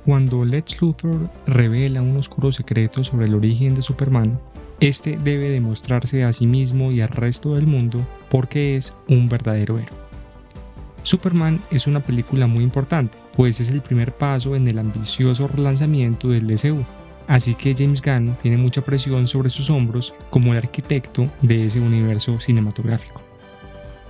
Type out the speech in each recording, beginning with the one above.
Cuando Lex Luthor revela un oscuro secreto sobre el origen de Superman, este debe demostrarse a sí mismo y al resto del mundo porque es un verdadero héroe. Superman es una película muy importante, pues es el primer paso en el ambicioso relanzamiento del DCU, así que James Gunn tiene mucha presión sobre sus hombros como el arquitecto de ese universo cinematográfico.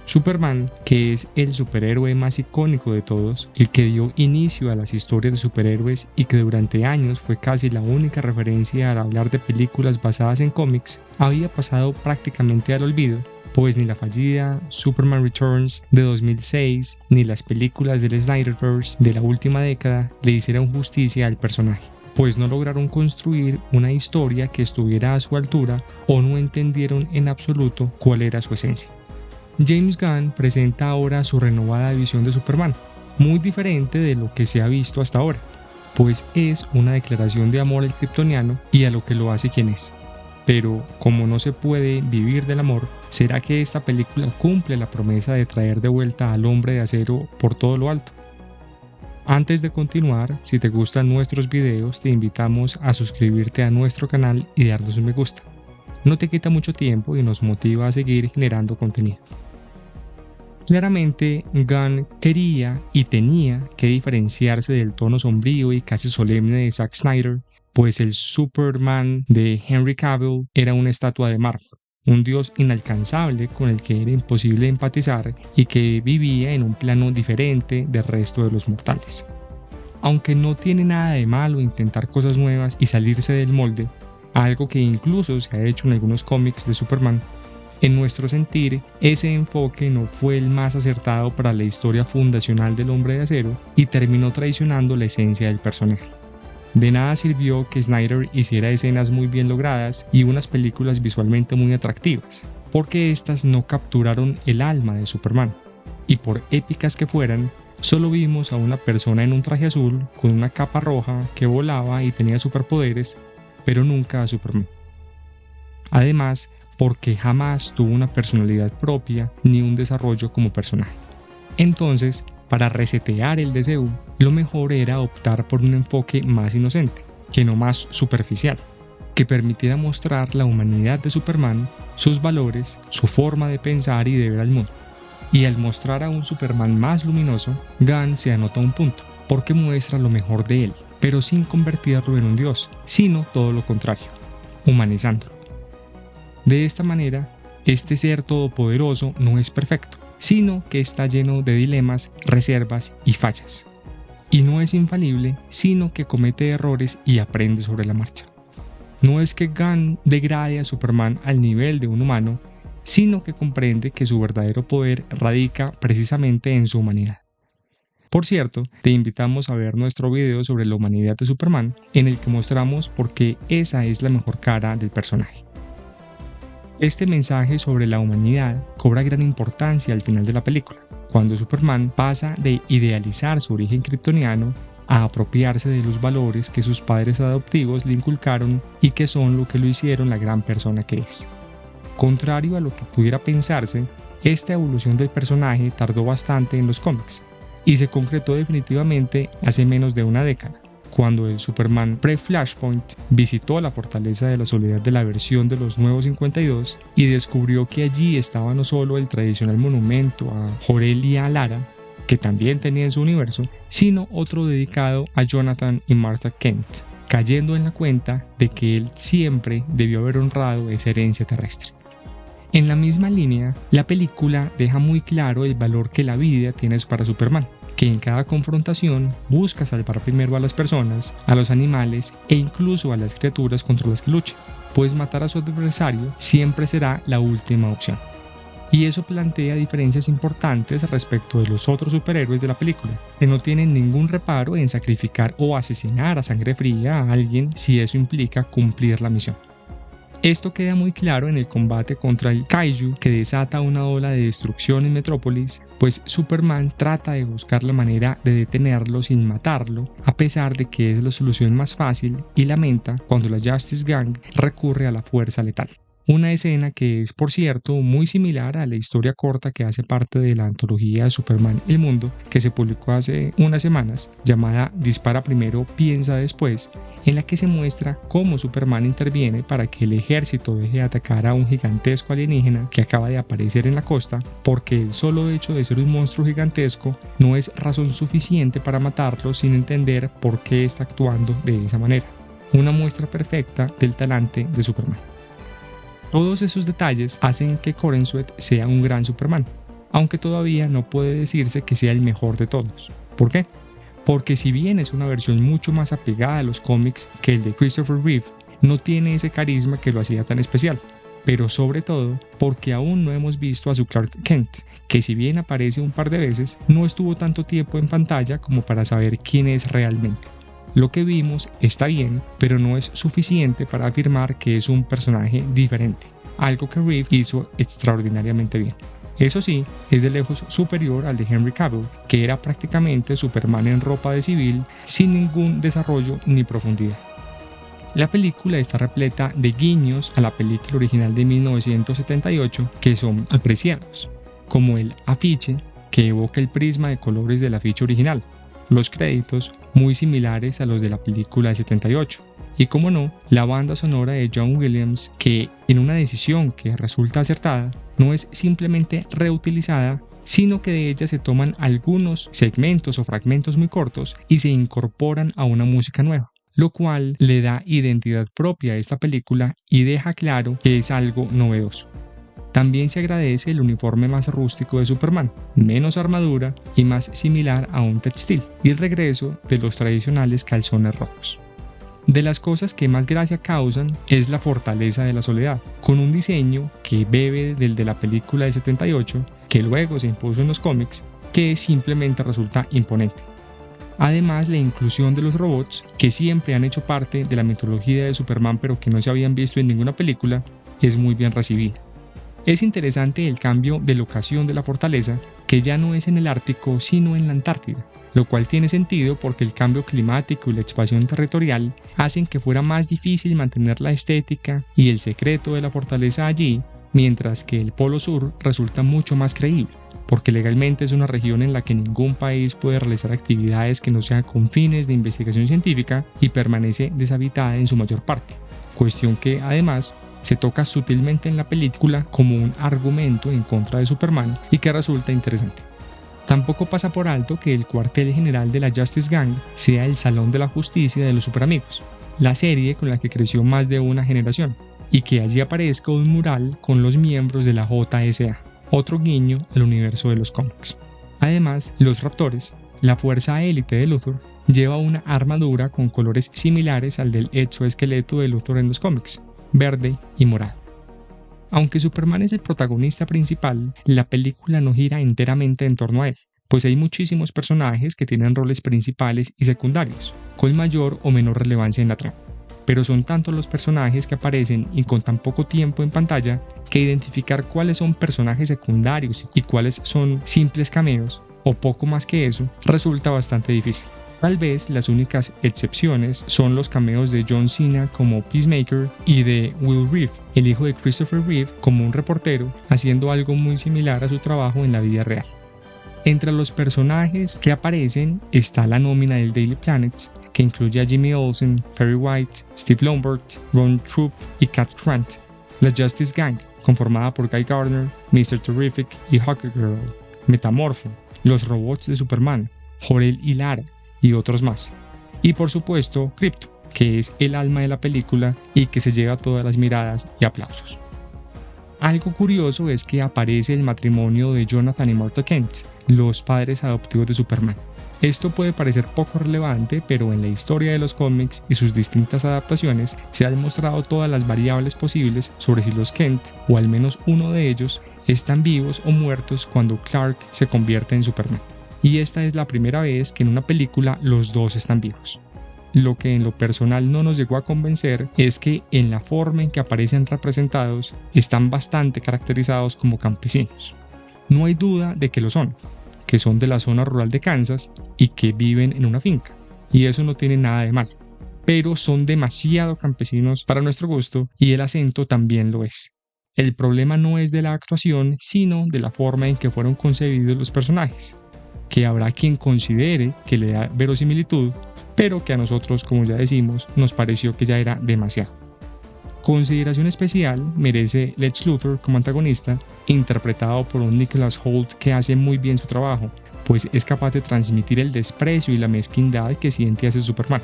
Superman, que es el superhéroe más icónico de todos, el que dio inicio a las historias de superhéroes y que durante años fue casi la única referencia al hablar de películas basadas en cómics, había pasado prácticamente al olvido, pues ni la fallida Superman Returns de 2006 ni las películas del Snyderverse de la última década le hicieron justicia al personaje, pues no lograron construir una historia que estuviera a su altura o no entendieron en absoluto cuál era su esencia. James Gunn presenta ahora su renovada visión de Superman, muy diferente de lo que se ha visto hasta ahora, pues es una declaración de amor al kryptoniano y a lo que lo hace quien es. Pero como no se puede vivir del amor, ¿será que esta película cumple la promesa de traer de vuelta al hombre de acero por todo lo alto? Antes de continuar, si te gustan nuestros videos, te invitamos a suscribirte a nuestro canal y darnos un me gusta. No te quita mucho tiempo y nos motiva a seguir generando contenido. Claramente, Gunn quería y tenía que diferenciarse del tono sombrío y casi solemne de Zack Snyder, pues el Superman de Henry Cavill era una estatua de mármol, un dios inalcanzable con el que era imposible empatizar y que vivía en un plano diferente del resto de los mortales. Aunque no tiene nada de malo intentar cosas nuevas y salirse del molde, algo que incluso se ha hecho en algunos cómics de Superman, en nuestro sentir, ese enfoque no fue el más acertado para la historia fundacional del Hombre de Acero y terminó traicionando la esencia del personaje. De nada sirvió que Snyder hiciera escenas muy bien logradas y unas películas visualmente muy atractivas, porque estas no capturaron el alma de Superman, y por épicas que fueran, solo vimos a una persona en un traje azul con una capa roja que volaba y tenía superpoderes, pero nunca a Superman. Además, porque jamás tuvo una personalidad propia ni un desarrollo como personaje. Entonces, para resetear el DCU, lo mejor era optar por un enfoque más inocente, que no más superficial, que permitiera mostrar la humanidad de Superman, sus valores, su forma de pensar y de ver al mundo. Y al mostrar a un Superman más luminoso, Gunn se anota un punto, porque muestra lo mejor de él, pero sin convertirlo en un dios, sino todo lo contrario, humanizándolo. De esta manera, este ser todopoderoso no es perfecto, sino que está lleno de dilemas, reservas y fallas. Y no es infalible, sino que comete errores y aprende sobre la marcha. No es que Gunn degrade a Superman al nivel de un humano, sino que comprende que su verdadero poder radica precisamente en su humanidad. Por cierto, te invitamos a ver nuestro video sobre la humanidad de Superman, en el que mostramos por qué esa es la mejor cara del personaje. Este mensaje sobre la humanidad cobra gran importancia al final de la película, cuando Superman pasa de idealizar su origen kryptoniano a apropiarse de los valores que sus padres adoptivos le inculcaron y que son lo que lo hicieron la gran persona que es. Contrario a lo que pudiera pensarse, esta evolución del personaje tardó bastante en los cómics y se concretó definitivamente hace menos de una década, cuando el Superman pre-Flashpoint visitó la fortaleza de la soledad de la versión de los Nuevos 52 y descubrió que allí estaba no solo el tradicional monumento a Jor-El y a Lara, que también tenía en su universo, sino otro dedicado a Jonathan y Martha Kent, cayendo en la cuenta de que él siempre debió haber honrado esa herencia terrestre. En la misma línea, la película deja muy claro el valor que la vida tiene para Superman, que en cada confrontación busca salvar primero a las personas, a los animales e incluso a las criaturas contra las que lucha, pues matar a su adversario siempre será la última opción. Y eso plantea diferencias importantes respecto de los otros superhéroes de la película, que no tienen ningún reparo en sacrificar o asesinar a sangre fría a alguien si eso implica cumplir la misión. Esto queda muy claro en el combate contra el Kaiju que desata una ola de destrucción en Metrópolis, pues Superman trata de buscar la manera de detenerlo sin matarlo, a pesar de que es la solución más fácil y lamenta cuando la Justice Gang recurre a la fuerza letal. Una escena que es, por cierto, muy similar a la historia corta que hace parte de la antología de Superman El Mundo, que se publicó hace unas semanas, llamada Dispara primero, piensa después, en la que se muestra cómo Superman interviene para que el ejército deje de atacar a un gigantesco alienígena que acaba de aparecer en la costa, porque el solo hecho de ser un monstruo gigantesco no es razón suficiente para matarlo sin entender por qué está actuando de esa manera. Una muestra perfecta del talante de Superman. Todos esos detalles hacen que Corenswet sea un gran Superman, aunque todavía no puede decirse que sea el mejor de todos. ¿Por qué? Porque si bien es una versión mucho más apegada a los cómics que el de Christopher Reeve, no tiene ese carisma que lo hacía tan especial. Pero sobre todo porque aún no hemos visto a su Clark Kent, que si bien aparece un par de veces, no estuvo tanto tiempo en pantalla como para saber quién es realmente. Lo que vimos está bien, pero no es suficiente para afirmar que es un personaje diferente, algo que Reeve hizo extraordinariamente bien. Eso sí, es de lejos superior al de Henry Cavill, que era prácticamente Superman en ropa de civil, sin ningún desarrollo ni profundidad. La película está repleta de guiños a la película original de 1978 que son apreciados, como el afiche que evoca el prisma de colores del afiche original, los créditos muy similares a los de la película del 78, y como no, la banda sonora de John Williams que, en una decisión que resulta acertada, no es simplemente reutilizada, sino que de ella se toman algunos segmentos o fragmentos muy cortos y se incorporan a una música nueva, lo cual le da identidad propia a esta película y deja claro que es algo novedoso. También se agradece el uniforme más rústico de Superman, menos armadura y más similar a un textil, y el regreso de los tradicionales calzones rojos. De las cosas que más gracia causan es la fortaleza de la soledad, con un diseño que bebe del de la película del 78, que luego se impuso en los cómics, que simplemente resulta imponente. Además, la inclusión de los robots, que siempre han hecho parte de la mitología de Superman pero que no se habían visto en ninguna película, es muy bien recibida. Es interesante el cambio de locación de la fortaleza, que ya no es en el Ártico sino en la Antártida, lo cual tiene sentido porque el cambio climático y la expansión territorial hacen que fuera más difícil mantener la estética y el secreto de la fortaleza allí, mientras que el Polo Sur resulta mucho más creíble, porque legalmente es una región en la que ningún país puede realizar actividades que no sean con fines de investigación científica y permanece deshabitada en su mayor parte, cuestión que además se toca sutilmente en la película como un argumento en contra de Superman y que resulta interesante. Tampoco pasa por alto que el cuartel general de la Justice Gang sea el Salón de la Justicia de los Superamigos, la serie con la que creció más de una generación, y que allí aparezca un mural con los miembros de la JSA, otro guiño al universo de los cómics. Además, los Raptores, la fuerza élite de Luthor, lleva una armadura con colores similares al del exoesqueleto de Luthor en los cómics, verde y morado. Aunque Superman es el protagonista principal, la película no gira enteramente en torno a él, pues hay muchísimos personajes que tienen roles principales y secundarios, con mayor o menor relevancia en la trama. Pero son tantos los personajes que aparecen y con tan poco tiempo en pantalla que identificar cuáles son personajes secundarios y cuáles son simples cameos, o poco más que eso, resulta bastante difícil. Tal vez las únicas excepciones son los cameos de John Cena como Peacemaker y de Will Reeve, el hijo de Christopher Reeve, como un reportero, haciendo algo muy similar a su trabajo en la vida real. Entre los personajes que aparecen está la nómina del Daily Planet, que incluye a Jimmy Olsen, Perry White, Steve Lombard, Ron Troop y Cat Grant. La Justice Gang, conformada por Guy Gardner, Mr. Terrific y Hawkgirl, Metamorpho, los robots de Superman, Jor-El y Lara, y otros más. Y por supuesto, Krypto, que es el alma de la película y que se lleva todas las miradas y aplausos. Algo curioso es que aparece el matrimonio de Jonathan y Martha Kent, los padres adoptivos de Superman. Esto puede parecer poco relevante, pero en la historia de los cómics y sus distintas adaptaciones se han demostrado todas las variables posibles sobre si los Kent, o al menos uno de ellos, están vivos o muertos cuando Clark se convierte en Superman. Y esta es la primera vez que en una película los dos están vivos. Lo que en lo personal no nos llegó a convencer es que en la forma en que aparecen representados están bastante caracterizados como campesinos. No hay duda de que lo son, que son de la zona rural de Kansas y que viven en una finca, y eso no tiene nada de malo. pero son demasiado campesinos para nuestro gusto y el acento también lo es. El problema no es de la actuación, sino de la forma en que fueron concebidos los personajes, que habrá quien considere que le da verosimilitud, pero que a nosotros, como ya decimos, nos pareció que ya era demasiado. Consideración especial merece Lex Luthor como antagonista, interpretado por un Nicholas Hoult que hace muy bien su trabajo, pues es capaz de transmitir el desprecio y la mezquindad que siente hacia Superman.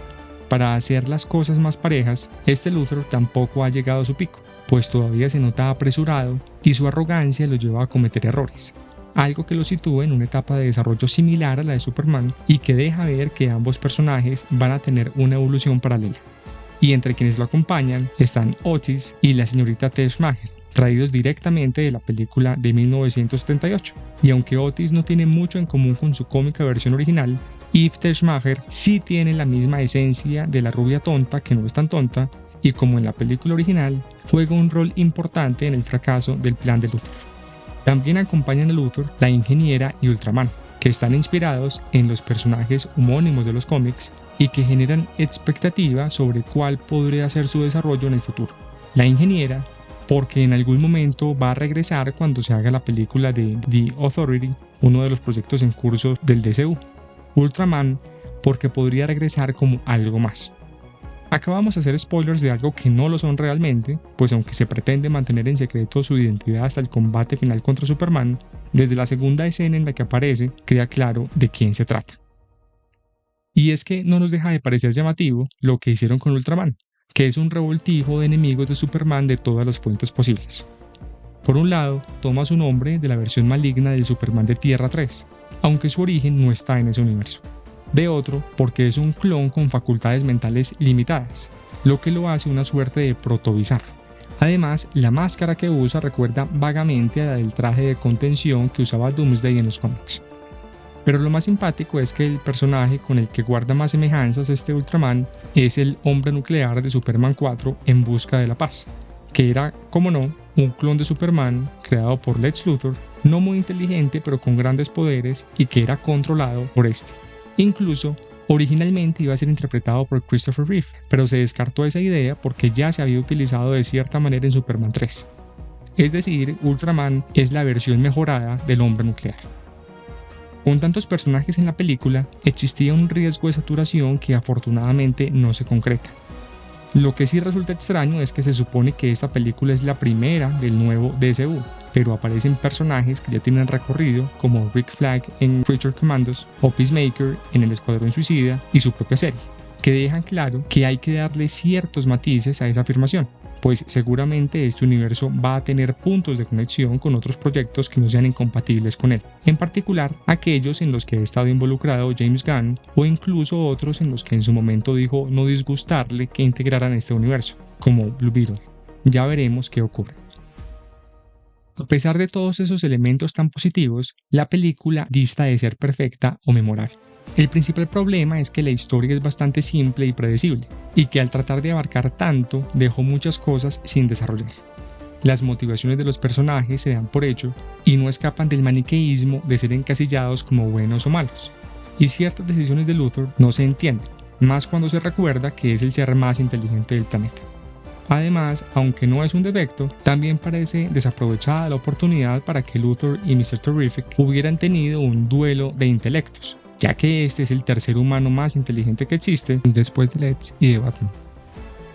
Para hacer las cosas más parejas, este Luthor tampoco ha llegado a su pico, pues todavía se nota apresurado y su arrogancia lo lleva a cometer errores, algo que lo sitúa en una etapa de desarrollo similar a la de Superman y que deja ver que ambos personajes van a tener una evolución paralela. Y entre quienes lo acompañan están Otis y la señorita Teschmacher, traídos directamente de la película de 1978. Y aunque Otis no tiene mucho en común con su cómica versión original, Eve Teschmacher sí tiene la misma esencia de la rubia tonta que no es tan tonta, y como en la película original, juega un rol importante en el fracaso del plan de Luthor. También acompañan a Luthor la ingeniera y Ultraman, que están inspirados en los personajes homónimos de los cómics y que generan expectativa sobre cuál podría ser su desarrollo en el futuro. La ingeniera, porque en algún momento va a regresar cuando se haga la película de The Authority, uno de los proyectos en curso del DCU. Ultraman, porque podría regresar como algo más. Acá vamos a hacer spoilers de algo que no lo son realmente, pues aunque se pretende mantener en secreto su identidad hasta el combate final contra Superman, desde la segunda escena en la que aparece queda claro de quién se trata. Y es que no nos deja de parecer llamativo lo que hicieron con Ultraman, que es un revoltijo de enemigos de Superman de todas las fuentes posibles. Por un lado, toma su nombre de la versión maligna del Superman de Tierra 3, aunque su origen no está en ese universo. De otro, porque es un clon con facultades mentales limitadas, lo que lo hace una suerte de proto-Bizarro. Además, la máscara que usa recuerda vagamente a la del traje de contención que usaba Doomsday en los cómics. Pero lo más simpático es que el personaje con el que guarda más semejanzas este Ultraman es el hombre nuclear de Superman 4 En Busca de la Paz, que era, como no, un clon de Superman creado por Lex Luthor, no muy inteligente pero con grandes poderes y que era controlado por este. Incluso, originalmente iba a ser interpretado por Christopher Reeve, pero se descartó esa idea porque ya se había utilizado de cierta manera en Superman 3. Es decir, Ultraman es la versión mejorada del hombre nuclear. Con tantos personajes en la película, existía un riesgo de saturación que afortunadamente no se concreta. Lo que sí resulta extraño es que se supone que esta película es la primera del nuevo DCU, pero aparecen personajes que ya tienen recorrido como Rick Flag en Creature Commandos o Peacemaker en el Escuadrón Suicida y su propia serie, que dejan claro que hay que darle ciertos matices a esa afirmación, pues seguramente este universo va a tener puntos de conexión con otros proyectos que no sean incompatibles con él, en particular aquellos en los que ha estado involucrado James Gunn o incluso otros en los que en su momento dijo no disgustarle que integraran este universo, como Blue Beetle. Ya veremos qué ocurre. A pesar de todos esos elementos tan positivos, la película dista de ser perfecta o memorable. El principal problema es que la historia es bastante simple y predecible, y que al tratar de abarcar tanto, dejó muchas cosas sin desarrollar. Las motivaciones de los personajes se dan por hecho y no escapan del maniqueísmo de ser encasillados como buenos o malos. Y ciertas decisiones de Luthor no se entienden, más cuando se recuerda que es el ser más inteligente del planeta. Además, aunque no es un defecto, también parece desaprovechada la oportunidad para que Luthor y Mr. Terrific hubieran tenido un duelo de intelectos, ya que este es el tercer humano más inteligente que existe después de Lex y de Batman.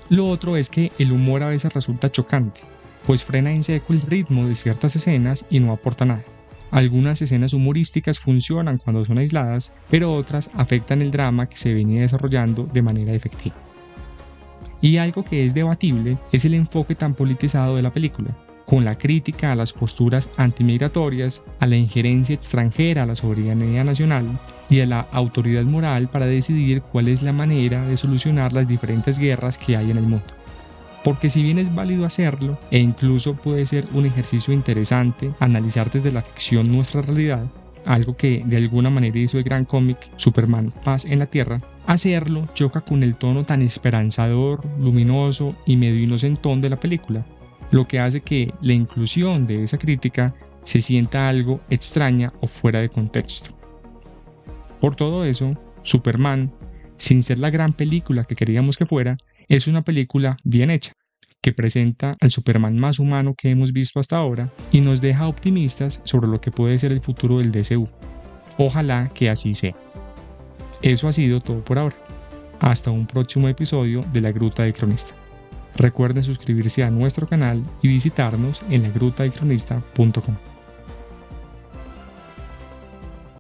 Lo otro es que el humor a veces resulta chocante, pues frena en seco el ritmo de ciertas escenas y no aporta nada. Algunas escenas humorísticas funcionan cuando son aisladas, pero otras afectan el drama que se venía desarrollando de manera efectiva. Y algo que es debatible es el enfoque tan politizado de la película, con la crítica a las posturas antimigratorias, a la injerencia extranjera a la soberanía nacional y a la autoridad moral para decidir cuál es la manera de solucionar las diferentes guerras que hay en el mundo. Porque si bien es válido hacerlo, e incluso puede ser un ejercicio interesante analizar desde la ficción nuestra realidad, algo que de alguna manera hizo el gran cómic Superman Paz en la Tierra, hacerlo choca con el tono tan esperanzador, luminoso y medio inocentón de la película, lo que hace que la inclusión de esa crítica se sienta algo extraña o fuera de contexto. Por todo eso, Superman, Sin ser la gran película que queríamos que fuera, es una película bien hecha, que presenta al Superman más humano que hemos visto hasta ahora y nos deja optimistas sobre lo que puede ser el futuro del DCU. Ojalá que así sea. Eso ha sido todo por ahora. Hasta un próximo episodio de La Gruta del Cronista. Recuerden suscribirse a nuestro canal y visitarnos en lagrutadelcronista.com.